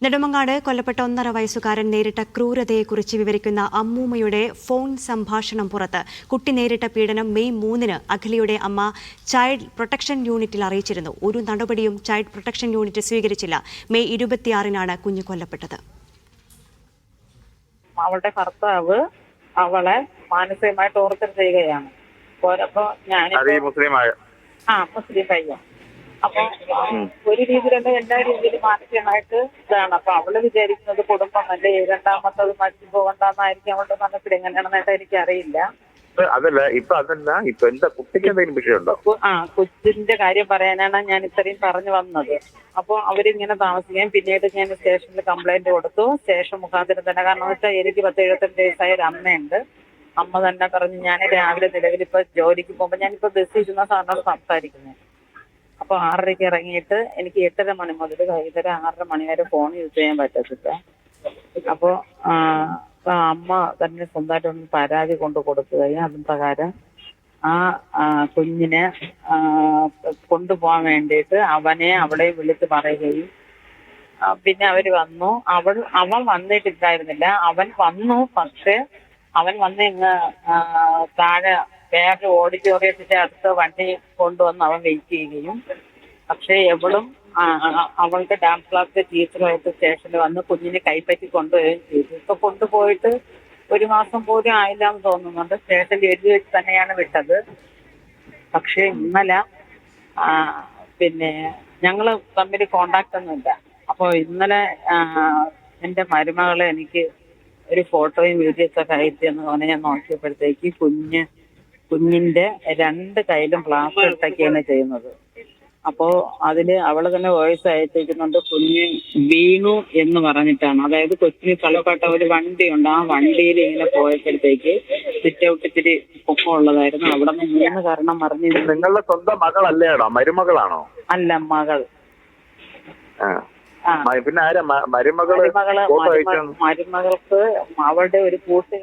നെടുമങ്ങാട് കൊല്ലപ്പെട്ട 1.5 വയസ്സുകാരൻ നേരിട്ട ക്രൂരതയെക്കുറിച്ച് വിവരിക്കുന്ന അമ്മൂമ്മയുടെ ഫോൺ സംഭാഷണം പുറത്ത്. കുട്ടി നേരിട്ട പീഡനം മെയ് 3-ന് അഖിലയുടെ അമ്മ ചൈൽഡ് പ്രൊട്ടക്ഷൻ യൂണിറ്റിൽ അറിയിച്ചിരുന്നു. ഒരു നടപടിയും ചൈൽഡ് പ്രൊട്ടക്ഷൻ യൂണിറ്റ് സ്വീകരിച്ചില്ല. മെയ് 26-നാണ് കുഞ്ഞ് കൊല്ലപ്പെട്ടത്. അവളുടെ ഭർത്താവ് അവളെ മാനസികമായി ടോർച്ചർ ചെയ്യുകയാണ്. പോരപ്പോ മുസ്ലിം പയ്യൻ. അപ്പൊ ഒരു രീതിയിലല്ല എല്ലാ രീതിയിലും മാനസികമായിട്ട് ഇതാണ്. അപ്പൊ അവള് വിചാരിക്കുന്നത് കുടുംബം അല്ലേ, രണ്ടാമത്തത് മരിച്ചു പോകണ്ടെന്നായിരിക്കും അവളുടെ മനസ്സിൽ. എങ്ങനെയാണെന്നായിട്ട് എനിക്കറിയില്ല. കൊച്ചിന്റെ കാര്യം പറയാനാണ് ഞാൻ ഇത്രയും പറഞ്ഞു വന്നത്. അപ്പൊ അവരിങ്ങനെ താമസിക്കുകയും പിന്നീട് ഞാൻ സ്റ്റേഷനിൽ കംപ്ലൈന്റ് കൊടുത്തു. സ്റ്റേഷൻ മുഖാന്തരം തന്നെ. കാരണം എന്ന് വെച്ചാൽ എനിക്ക് 10-75 വയസ്സായ ഒരു അമ്മയുണ്ട്. അമ്മ തന്നെ പറഞ്ഞു, ഞാൻ രാവിലെ നിലവിൽ ഇപ്പൊ ജോലിക്ക് പോകുമ്പോ ഞാനിപ്പോ ബസ് ഇരുന്ന സാറിനോട് സംസാരിക്കുന്നത്. അപ്പൊ 6:30 ഇറങ്ങിയിട്ട് എനിക്ക് 8:30 മണി മുതൽ വൈകുന്നേരം 6:30 മണി വരെ ഫോൺ യൂസ് ചെയ്യാൻ പറ്റത്തില്ല. അപ്പൊ അമ്മ തന്നെ സ്വന്തമായിട്ട് ഒന്ന് പരാതി കൊണ്ട് കൊടുക്കുകയും അതും പ്രകാരം ആ കുഞ്ഞിനെ കൊണ്ടുപോകാൻ വേണ്ടിയിട്ട് അവളെ വിളിച്ച് പറയുകയും പിന്നെ അവര് വന്നു. അവൻ വന്നിട്ടില്ലായിരുന്നില്ല. അവൻ വന്നു. പക്ഷെ അവൻ വന്ന് ഇങ്ങ് താഴെ വേറെ ഓഡിറ്റോറിയത്തിന്റെ അടുത്ത് വണ്ടി കൊണ്ടുവന്ന് അവൻ വെയിറ്റ് ചെയ്യുകയും, പക്ഷെ എവളും അവളുടെ ഡാൻസ് ക്ലാസ്സിലെ ടീച്ചറുമായിട്ട് സ്റ്റേഷനിൽ വന്ന് കുഞ്ഞിനെ കൈപ്പറ്റി കൊണ്ടുപോവുകയും ചെയ്തു. ഇപ്പൊ കൊണ്ടുപോയിട്ട് 1 മാസം പോലും ആയില്ല എന്ന് തോന്നുന്നുണ്ട്. സ്റ്റേഷനിൽ എഴുതി വെച്ച് തന്നെയാണ് വിട്ടത്. പക്ഷെ ഇന്നലെ പിന്നെ ഞങ്ങള് തമ്മിൽ കോണ്ടാക്ട് ഒന്നുമില്ല. അപ്പൊ ഇന്നലെ എന്റെ മരുമകളെ എനിക്ക് ഒരു ഫോട്ടോയും വീഡിയോസ് ഒക്കെ അയച്ചെന്ന് പറഞ്ഞ് ഞാൻ നോക്കിയപ്പോഴത്തേക്ക് കുഞ്ഞിന്റെ 2 കൈയിലും പ്ലാസ്റ്റർ ഇട്ടൊക്കെയാണ് ചെയ്യുന്നത്. അപ്പോ അതില് അവള് തന്നെ വോയിസ് അയച്ചേക്കുന്നുണ്ട്. കുഞ്ഞ് വീണു എന്ന് പറഞ്ഞിട്ടാണ്. അതായത് കൊച്ചിന് കളിപ്പെട്ട ഒരു വണ്ടിയുണ്ട്. ആ വണ്ടിയിൽ ഇങ്ങനെ പോയപ്പോഴത്തേക്ക് സിറ്റ് ഔട്ട് ഇത്തിരി പൊക്കമുള്ളതായിരുന്നു. അവിടെ നിന്ന് 3 കാരണം മറിഞ്ഞു. നിങ്ങളുടെ സ്വന്തം മകളല്ലേടോ? മരുമകളാണോ? അല്ല, മകൾ. പിന്നെ ആരാ മരുമകൾക്ക് അവളുടെ ഒരു കൂട്ട്.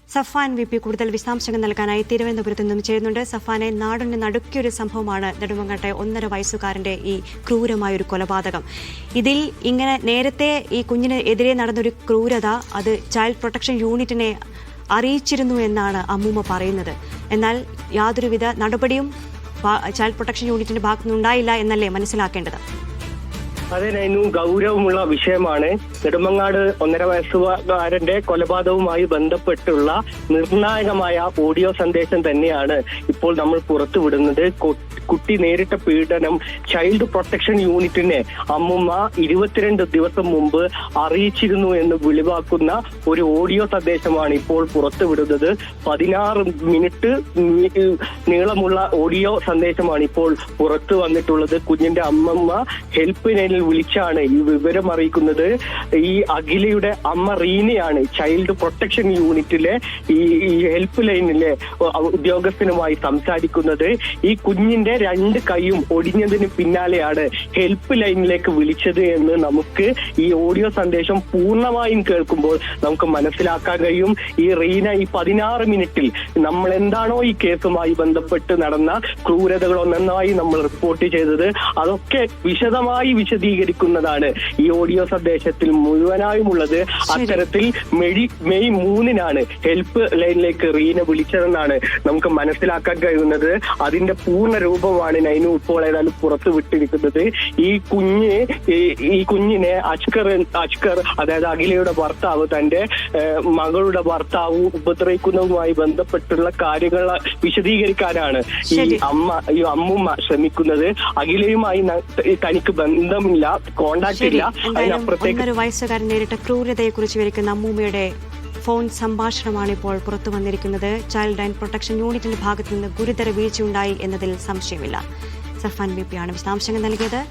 സഫാൻ VP കൂടുതൽ വിശദാംശങ്ങൾ നൽകാനായി തിരുവനന്തപുരത്ത് നിന്നും ചേരുന്നുണ്ട്. സഫാനെ, നാടിന് നടുക്കിയൊരു സംഭവമാണ് നെടുമങ്ങാട്ടെ 1.5 വയസ്സുകാരന്റെ ഈ ക്രൂരമായൊരു കൊലപാതകം. ഇതിൽ ഇങ്ങനെ നേരത്തെ ഈ കുഞ്ഞിന് എതിരെ നടന്നൊരു ക്രൂരത അത് ചൈൽഡ് പ്രൊട്ടക്ഷൻ യൂണിറ്റിനെ അറിയിച്ചിരുന്നു എന്നാണ് അമ്മൂമ്മ പറയുന്നത്. എന്നാൽ യാതൊരുവിധ നടപടിയും ചൈൽഡ് പ്രൊട്ടക്ഷൻ യൂണിറ്റിന്റെ ഭാഗത്തുനിന്നുണ്ടായില്ല എന്നല്ലേ മനസ്സിലാക്കേണ്ടത്? അതെ നൈനു, ഗൗരവമുള്ള വിഷയമാണ്. നെടുമങ്ങാട് 1.5 വയസ്സുകാരന്റെ കൊലപാതകവുമായി ബന്ധപ്പെട്ടുള്ള നിർണായകമായ ഓഡിയോ സന്ദേശം തന്നെയാണ് ഇപ്പോൾ നമ്മൾ പുറത്തുവിടുന്നത്. കുട്ടി നേരിട്ട പീഡനം ചൈൽഡ് പ്രൊട്ടക്ഷൻ യൂണിറ്റിനെ അമ്മുമ്മ 22 ദിവസം മുമ്പ് അറിയിച്ചിരുന്നു എന്ന് വെളിവാക്കുന്ന ഒരു ഓഡിയോ സന്ദേശമാണ് ഇപ്പോൾ പുറത്തുവിടുന്നത്. 16 മിനിറ്റ് നീളമുള്ള ഓഡിയോ സന്ദേശമാണ് ഇപ്പോൾ പുറത്തു വന്നിട്ടുള്ളത്. കുഞ്ഞിന്റെ അമ്മമ്മ ഹെൽപ്പ് ലൈനിൽ വിളിച്ചാണ് ഈ വിവരം അറിയിക്കുന്നത്. ഈ അഖിലയുടെ അമ്മ റീനയാണ് ചൈൽഡ് പ്രൊട്ടക്ഷൻ യൂണിറ്റിലെ ഈ ഹെൽപ്പ് ലൈനിലെ ഉദ്യോഗസ്ഥനുമായി സംസാരിക്കുന്നത്. ഈ കുഞ്ഞിന്റെ 2 കൈയും ഒടിഞ്ഞതിന് പിന്നാലെയാണ് ഹെൽപ്പ് ലൈനിലേക്ക് വിളിച്ചത് എന്ന് നമുക്ക് ഈ ഓഡിയോ സന്ദേശം പൂർണ്ണമായും കേൾക്കുമ്പോൾ നമുക്ക് മനസ്സിലാക്കാൻ കഴിയും. ഈ റീന ഈ 16 മിനിറ്റിൽ നമ്മൾ എന്താണോ ഈ കേസുമായി ബന്ധപ്പെട്ട് നടന്ന ക്രൂരതകൾ ഒന്നായി നമ്മൾ റിപ്പോർട്ട് ചെയ്തത് അതൊക്കെ വിശദമായി വിശദീകരിക്കുന്നതാണ് ഈ ഓഡിയോ സന്ദേശത്തിൽ മുഴുവനായുമുള്ളത്. അത്തരത്തിൽ മെയ് 3-നാണ് ഹെൽപ്പ് ലൈനിലേക്ക് റീന വിളിച്ചതെന്നാണ് നമുക്ക് മനസ്സിലാക്കാൻ കഴിയുന്നത്. അതിന്റെ പൂർണ്ണ രൂപമാണ് നൈനു ഇപ്പോൾ ഏതായാലും പുറത്തു വിട്ടിരിക്കുന്നത്. ഈ കുഞ്ഞിനെ അച്കർ അതായത് അഖിലയുടെ ഭർത്താവ് തന്റെ മകളുടെ ഭർത്താവ് ഉപദ്രവിക്കുന്നതുമായി ബന്ധപ്പെട്ടുള്ള കാര്യങ്ങൾ വിശദീകരിക്കാനാണ് ഈ അമ്മുമ്മ ശ്രമിക്കുന്നത്. അഖിലയുമായി തനിക്ക് ബന്ധമില്ല, കോണ്ടാക്ട് ഇല്ല. 1.5 വയസ്സുകാരൻ നേരിട്ട ക്രൂരതയെക്കുറിച്ച് വിവരിക്കുന്ന അമ്മൂമ്മയുടെ ഫോൺ സംഭാഷണമാണ് ഇപ്പോൾ പുറത്തു വന്നിരിക്കുന്നത്. ചൈൽഡ് ആൻഡ് പ്രൊട്ടക്ഷൻ യൂണിറ്റിന്റെ ഭാഗത്തു നിന്ന് ഗുരുതര വീഴ്ചയുണ്ടായി എന്നതിൽ സംശയമില്ല. സഫാൻ VP ആണ് വിശദാംശങ്ങൾ നൽകിയത്.